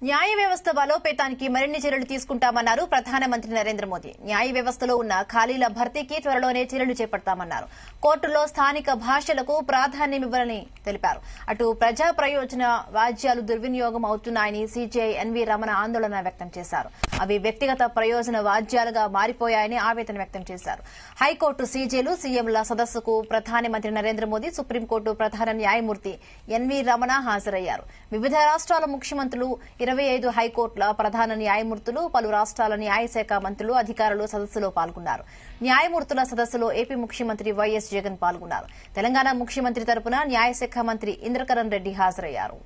న్యాయ వ్యవస్థ బలోపేతానికి మరిన్ని చర్యలు తీసుకుంటామన్నారు ప్రధానమంత్రి నరేంద్ర మోదీ. న్యాయ వ్యవస్థలో ఉన్న ఖాళీల భర్తీకి త్వరలోనే చర్యలు చేపడతామన్నారు. కోర్టుల్లో స్థానిక భాషలకు ప్రాధాన్యమివ్వాలని తెలిపారు. అటు ప్రజా ప్రయోజన వాజ్యాలు దుర్వినియోగం అవుతున్నాయని సీజేఐ ఎన్వీ రమణ ఆందోళన వ్యక్తం చేశారు. అవి వ్యక్తిగత ప్రయోజన వాజ్యాలుగా మారిపోయాయని ఆవేదన వ్యక్తం చేశారు. హైకోర్టు సీజేలు సీఎంల సదస్సుకు ప్రధానమంత్రి నరేంద్ర మోదీ, సుప్రీంకోర్టు ప్రధాన న్యాయమూర్తి ఎన్వీ రమణ హాజరయ్యారు. వివిధ రాష్ట్రాల ముఖ్యమంత్రులు, 25 హైకోర్టుల ప్రధాన న్యాయమూర్తులు, పలు రాష్ట్రాల న్యాయశాఖ మంత్రులు, అధికారులు సదస్సులో పాల్గొన్నారు. న్యాయమూర్తుల సదస్సులో ఏపీ ముఖ్యమంత్రి వైఎస్ జగన్ పాల్గొన్నారు. తెలంగాణ ముఖ్యమంత్రి తరపున న్యాయశాఖ మంత్రి ఇంద్రకరణ్ రెడ్డి హాజరయ్యారు.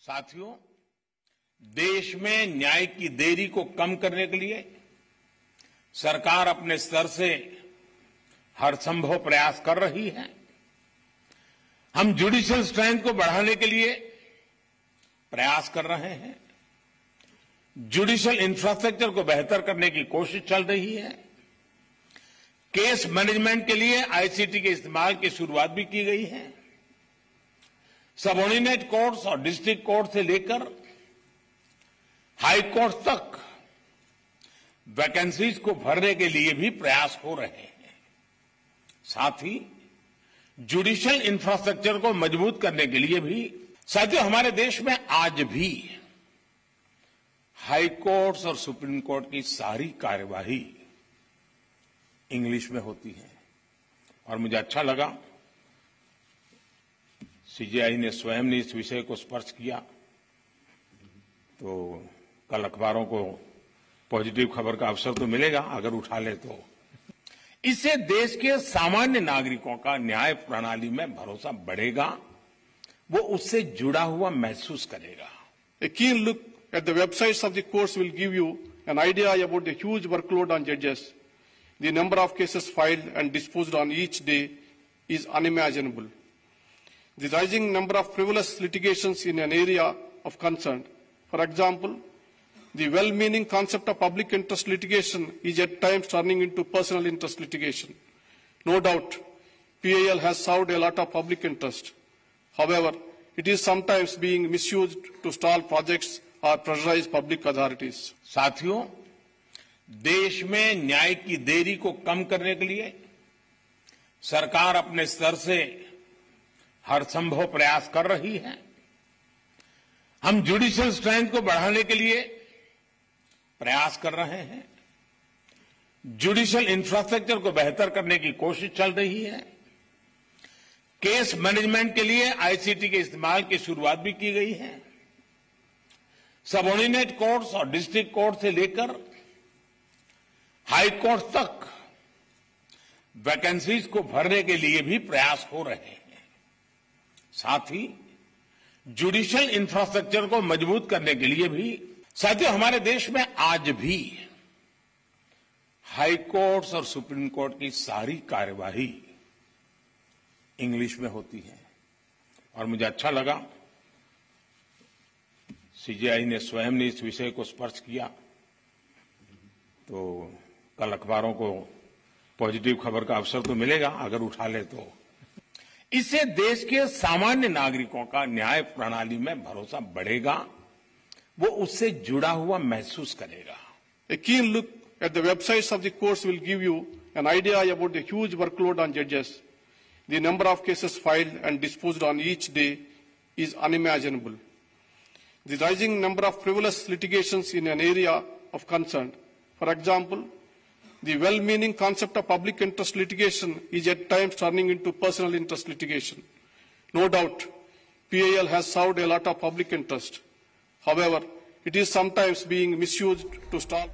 साथियों, देश में न्याय की देरी को कम करने के लिए सरकार अपने स्तर से हर संभव प्रयास कर रही है. हम जुडिशियल स्ट्रेंथ को बढ़ाने के लिए प्रयास कर रहे हैं. जुडिशियल इंफ्रास्ट्रक्चर को बेहतर करने की कोशिश चल रही है. केस मैनेजमेंट के लिए आईसीटी के इस्तेमाल की शुरुआत भी की गई है. सबऑर्डिनेट कोर्ट्स और डिस्ट्रिक्ट कोर्ट से लेकर हाई कोर्ट तक वैकेंसीज को भरने के लिए भी प्रयास हो रहे हैं. साथ ही जुडिशियल इंफ्रास्ट्रक्चर को मजबूत करने के लिए भी साथियों, हमारे देश में आज भी हाई कोर्ट्स और सुप्रीम कोर्ट की सारी कार्यवाही इंग्लिश में होती है. और मुझे अच्छा लगा सीजेआई ने स्वयं ने इस विषय को स्पर्श किया. तो कल अखबारों को पॉजिटिव खबर का अवसर तो मिलेगा अगर उठा ले तो. इससे देश के सामान्य नागरिकों का न्याय प्रणाली में भरोसा बढ़ेगा. वो उससे जुड़ा हुआ महसूस करेगा. A keen look at the websites of the courts will give you an idea about the huge workload on judges. The number of cases filed and disposed on each day is unimaginable. The rising number of frivolous litigations in an area of concern. For example, the well-meaning concept of public interest litigation is at times turning into personal interest litigation. No doubt, PIL has served a lot of public interest. However, it is sometimes being misused to stall projects or pressurize public authorities. साथियों, देश में न्याय की देरी को कम करने के लिए सरकार अपने स्तर से हर संभव प्रयास कर रही है. हम जुडिशियल स्ट्रेंथ को बढ़ाने के लिए प्रयास कर रहे हैं. जुडिशियल इंफ्रास्ट्रक्चर को बेहतर करने की कोशिश चल रही है. केस मैनेजमेंट के लिए आईसीटी के इस्तेमाल की शुरुआत भी की गई है. सबऑर्डिनेट कोर्ट्स और डिस्ट्रिक्ट कोर्ट से लेकर हाई कोर्ट तक वैकेंसीज को भरने के लिए भी प्रयास हो रहे हैं. साथ ही जुडिशियल इंफ्रास्ट्रक्चर को मजबूत करने के लिए भी साथियों, हमारे देश में आज भी हाई कोर्ट्स और सुप्रीम कोर्ट की सारी कार्यवाही इंग्लिश में होती है. और मुझे अच्छा लगा सीजेआई ने स्वयं ने इस विषय को स्पर्श किया. तो कल अखबारों को पॉजिटिव खबर का अवसर तो मिलेगा अगर उठा ले तो. इससे देश के सामान्य नागरिकों का न्याय प्रणाली में भरोसा बढ़ेगा. वो उससे जुड़ा हुआ महसूस करेगा. A keen look at the websites of the courts will give you an idea about the huge workload on judges. The number of cases filed and disposed on each day is unimaginable. The rising number of frivolous litigations in an area of concern. For example, the well-meaning concept of public interest litigation is at times turning into personal interest litigation. No doubt, PIL has served a lot of public interest. However, it is sometimes being misused to stall